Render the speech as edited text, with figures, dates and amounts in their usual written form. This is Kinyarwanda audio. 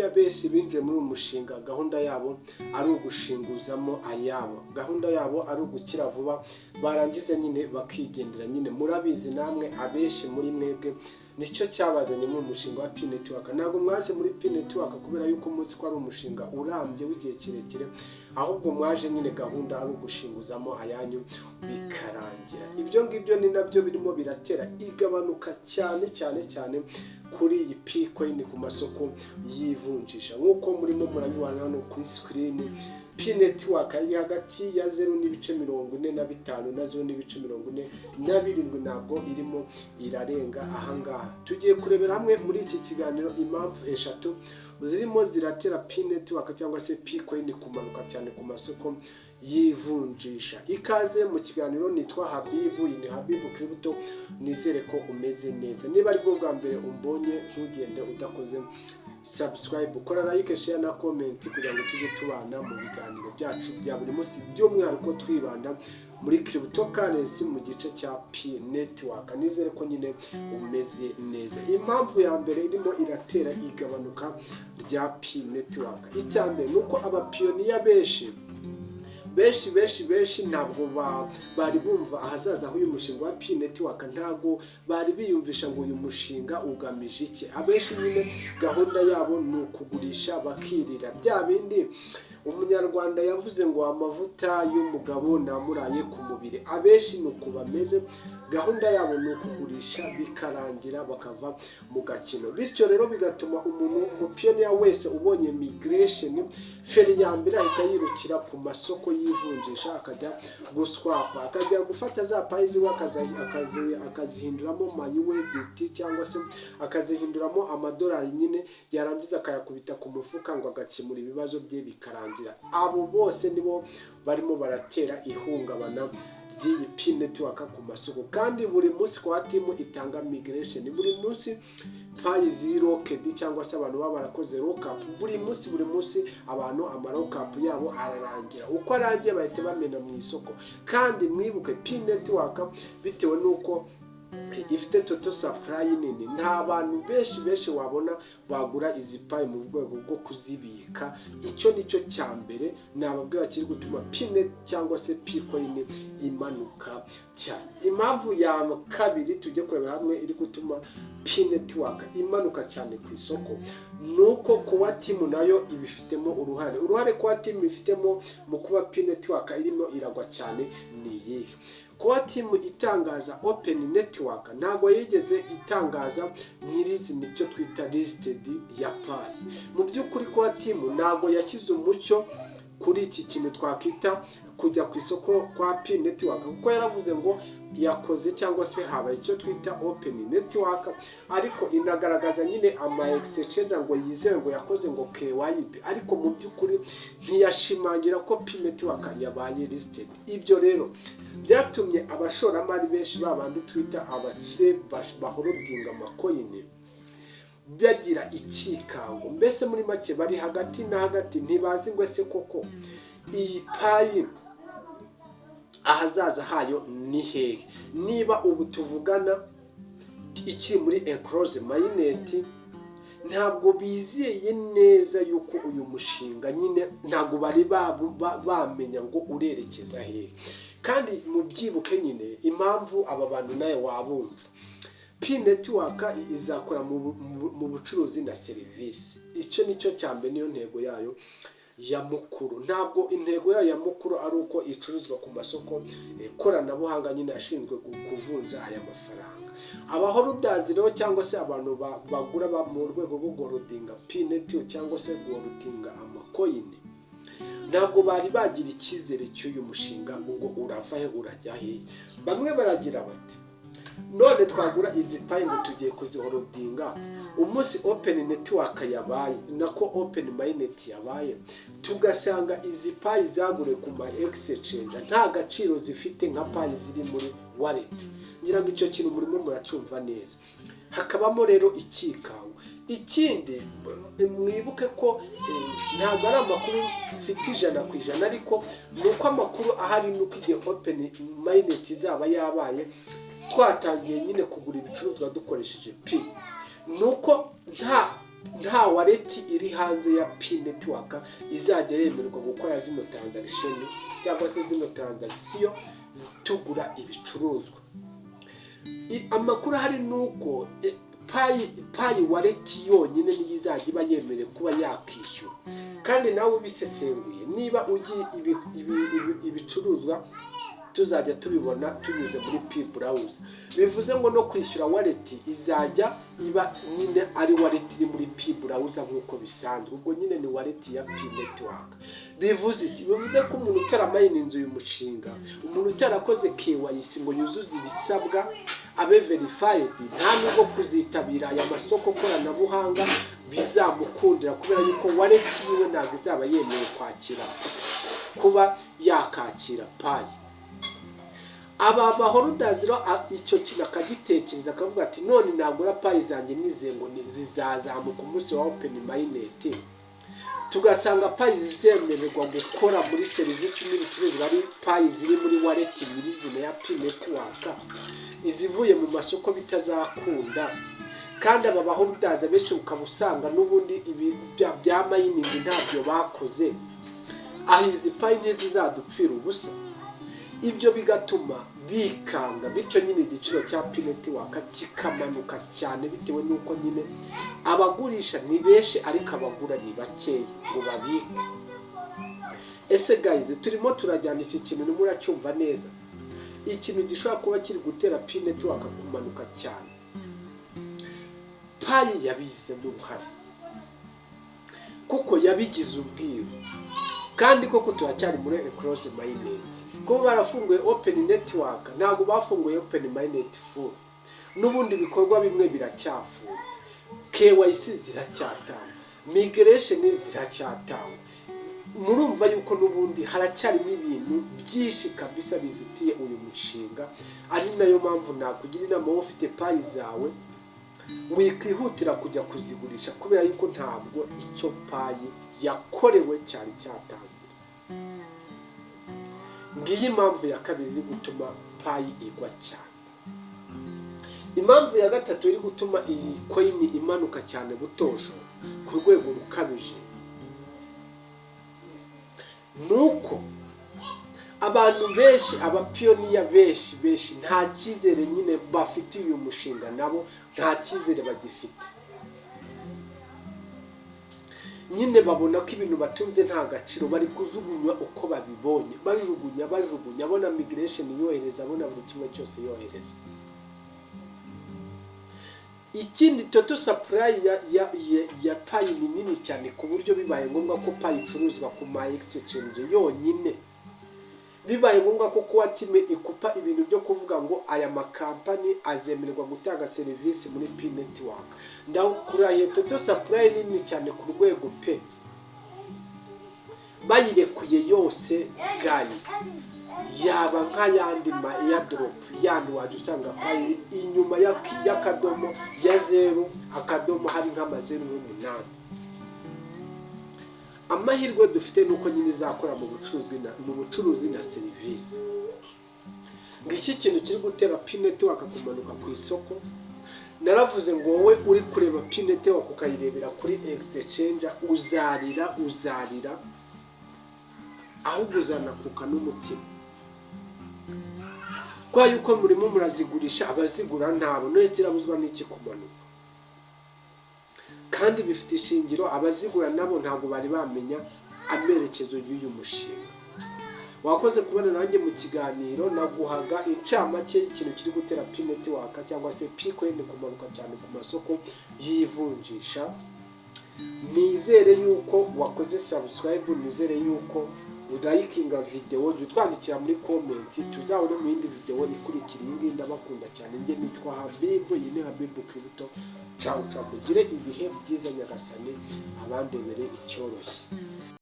benshi binjiye muri umushinga gahunda yabo ari ugushinguzamo ayabo, gahunda yabo ari ugukira vuba barangiza nyine bakigendera. Nyine murabizi namwe abenshi muri mwebwe nicyo cyabazanye mu mushinga wa P-Network. Ntabwo mwaje muri P-Network kubera yuko muzi ko ari umushinga urambye w'igihe kirekire, ahubwo mwaje nyine gahunda ari ugushinguzamo ayanyu bikarangira. Ibyo ngibyo ni nabyo birimo biratera igabanuka cyane kuri iyi P-Coin ku masoko y'ivunjisha. Nk'uko murimo murabibona hano kuri screen, P-Network iri hagati ya 0.45 na 0.47, ntabwo irimo irarenga ahangaha. Tugiye kurebera hamwe muri iki kiganiro impamvu eshatu zirimo ziratera P-Network cyangwa se P-Coin kumanuka cyane ku masoko y'ivunjisha. Ikaze mu kiganiro, nitwa Habibu, ni Habibu Crypto. Nizere ko umeze neza. Niba ari bwo bwa mbere umbonye, ntugende udakoze subscribe, ukora like, share na comment kugira ngo tujye tubana mu biganiro byacu bya buri munsi, by'umwihariko twibanda muri cryptocurrency mu gice cya P-Network. Nizere ko nyine umeze neza. Impamvu ya mbere irimo iratera igabanuka rya P-Network, icyambere nuko abapiyoniya benshi ntabwo bari bumva ahazaza h'uyu mushinga wa P-Network, ntabwo bari biyumvisha ngo uyu mushinga ugamije iki. Abenshi nyine gahunda yabo ni ukugurisha bakirira, bya bindi umunyarwanda yavuze ngo amavuta y'umugabo namuraye ku mubiri. Abenshi ni uko bameze, gahunda yabo ni ukugurisha bikarangira bakava mu gakino. Bityo rero bigatuma umupiyoniya wese ubonye migration feri ya mbere ahita yirukira ku masoko y'ivunjisha, akajya guswapa, akajya gufata za payi ziwe akazihinduramo ma USDT cyangwa se akazihinduramo amadolari, nyine yarangiza akayakubita ku mufuka ngo agakemura ibibazo bye bikarangira. Abo bose nibo barimo baratera ihungabana ry'iyi P-Network ku masoko. Kandi buri munsi kwa timu itanga migration, buri munsi payi ziri locked cyangwa se abantu baba barakoze lockup, buri munsi abantu amarockup yabo ararangira. Uko arangiye bahita bamena mu isoko. Kandi mwibuke P-Network bitewe nuko ifite total supply nini, nta bantu benshi wabona bagura izi payi mu rwego rwo kuzibika. Icyo nicyo cya mbere nababwira kiri gutuma P-Net cyangwa se P-Coin imanuka cyane. Impamvu ya kabiri tujye kurebera hamwe iri gutuma P-Network imanuka cyane ku isoko, nuko kuba timu nayo ibifitemo uruhare kuba timu ifitemo mu kuba P-Network irimo iragwa cyane ni iyihe. Kuba timu itangaza open network ntabwo yigeze itangaza nyirizi nicyo twita listed ya payi. Mu by'ukuri kuba timu ntabwo yashyize umucyo kuri iki kintu twakita kujya ku isoko kwa P-Network, kuko yaravuze ngo yakoze cyangwa se habaye icyo twita open network, ariko inagaragaza nyine ama exchange ngo yizewe ngo yakoze ngo KYB, ariko mu by'ukuri ntiyashimangira ko P-Network yabaye listed. Ibyo rero byatumye abashoramari benshi babandi twita abakire bahorodinga amakoyini bagira ikikango. Mbese muri make bari hagati na hagati, ntibazi ngo ese koko iyi payi ahazaza hayo ni hehe. Niba ubu tuvugana ikiri muri enclose mainnet, ntabwo bizeye neza yuko uyu mushinga nyine ntabwo bari bamenya ngo urerekeza hehe. Kandi mubyibuke nyine impamvu aba bantu naye wabumva, P-Network izakora mu bucuruzi na serivisi. Icyo nicyo cyambe, niyo ntego yayo ya mukuru. Ntabwo intego yayo ya mukuru ari uko icuruzwa ku masoko koranabuhanga nyine ashinzwe kuvunja aya mafaranga. Abahorudazi rero cyangwa se abantu bagura mu rwego rwo guhorodinga P-Network cyangwa se guhorodinga amakoyini, ntabwo bari bagira icyizere cy'uyu mushinga ngo urava he urajya he. Bamwe baragira bati none twagura izi payi ngo tugiye kuzihorodinga, umunsi open network yabaye nako open mainnet yabaye, tugasanga izi payi zagure ku ma exchange nta gaciro zifite nka payi ziri muri wallet. Ngira ngo icyo kintu murimo muracyumva neza. Hakabamo rero ikikango. Ikindi mwibuke ko ntabwo ari amakuru mfite 100%, ariko nuko amakuru ahari nuko igihe open mainnet izaba yabaye twatangiye nyine kugura ibicuruzwa dukoresheje P, nuko nta nta wallet iri hanze ya Pi Network izajya yemererwa gukora zino transaction cyangwa se zino transaction tugura ibicuruzwa. Amakuru hari nuko Pi wallet yonyine niyo izajya iba yemerewe kuba yakishyura. Kandi nawe ubisesenguye, niba ugiye ibicuruzwa tuzajya tubibona tunyuze muri Pi browser, bivuze ngo no kwishyura wallet izajya iba nyine ari wallet iri muri Pi browser nk'uko bisanzwe. Ubwo nyine ni wallet ya Pi Network. Bivuze ko umuntu utaramayininze uyu mushinga, umuntu utarakoze KYC ngo yuzuze ibisabwa abe verified, nta nubwo kuzitabira aya masoko koranabuhanga bizamukundira, kubera yuko wallet yiwe ntabwo izaba yemewe kwakira kuba yakakira Pi. Aba baholders icyo kintu akagitekereza akavuga ati none nagura Pi zanjye nize ngo zizazamuka umunsi wa open mainnet, tugasanga Pi zizemererwa gukora muri serivisi n'ibicuruzwa ari Pi ziri muri wallet nyirizina ya Pi Network, izivuye mu masoko bitazakunda. Kandi aba baholders benshi ukaba usanga n'ubundi bya mining ntabyo bakoze, aho izi Pi ntizizadupfira ubusa. Ibyo bigatuma bikanga, bityo nyine igiciro cya Pi Network kikamanuka cyane, bitewe nuko nyine abagurisha ni benshi ariko abagura ni bakeya ngo babike. Ese guys, turimo turajyana iki kintu nimuracyumva neza? Ikintu gishobora kuba kiri gutera Pi Network kumanuka cyane, Pi yabizemo uruhare kuko yabigize ubwiru. Kandi koko turacyari muri close mainnet, kuko barafunguye open network, ntabwo bafunguye open mainnet full. N'ubundi bikorwa bimwe biracyafunze, KYC ziracyatanga, migration ziracyatanga. Murumva yuko n'ubundi haracyarimo ibintu byinshi kabisa bizitiye uyu mushinga. Ari nayo mpamvu nakugira inama wowe ufite Pi zawe wikihutira kujya kuzigurisha, kubera yuko ntabwo icyo Pi yakorewe cyari cyatangira. Ngiyi impamvu ya kabiri iri gutuma Pi igwa cyane. Impamvu ya gatatu iri gutuma iyi coin imanuka cyane butosho ku rwego rukabije, nuko abantu benshi, abapiyoniya benshi nta cyizere nyine bafitiye uyu mushinga, nabo nta cyizere bagifite. Nyine babona ko ibintu batunze nta gaciro, bari kujugunywa uko babibonye, bajugunya abona migration yohereza, abona buri kimwe cyose yohereza. Ikindi total supply ya Pi ni nini cyane ku buryo bibaye ngombwa ko Pi icuruzwa ku ma exchange yonyine. Bibaye ngombwa ko kuba time ikupa ibintu byo kuvuga ngo aya makampani azemererwa gutanga serivisi muri Pi Network. Ndakurahiye total supply nini cyane ku rwego pe bayirekuye yose guys, yaba nk'ayandi ma airdrop yandi wajusanga Pi inyuma y'akadomo ya 0 akadomo hari nk'amazeru 8. Amahirwe dufite nuko nyine izakora mu bucuruzi na serivisi. Ngiki kintu kiri gutera Pi Network kumanuka ku isoko. Naravuze ngo wowe uri kureba Pi Network ukayirebera kuri exchange uzarira ahubwo uzanakuka n'umutima, kwa yuko murimo murazigurisha abazigura ntabo, none zirabuzwa n'iki kumanuka. Kandi bifite ishingiro, abazigura nabo ntabwo bari bamenya amerekezo y'uyu mushinga. Wakoze kubana nanjye mu kiganiro, naguhaga incamake y'ikintu kiri gutera Pi Network cyangwa se Picoin kumanuka cyane ku masoko y'ivunjisha. Nizere yuko wakoze subscribe, nizere yuko urayikinga video, utwandikira muri comment, tuzabone mu yindi video ikurikira. Iyi ndabakunda cyane, njye nitwa Habibu, iyi ni Habibu Crypto. Ciao, mugire ibihe byiza nyagasani, abandebere icyoroshye.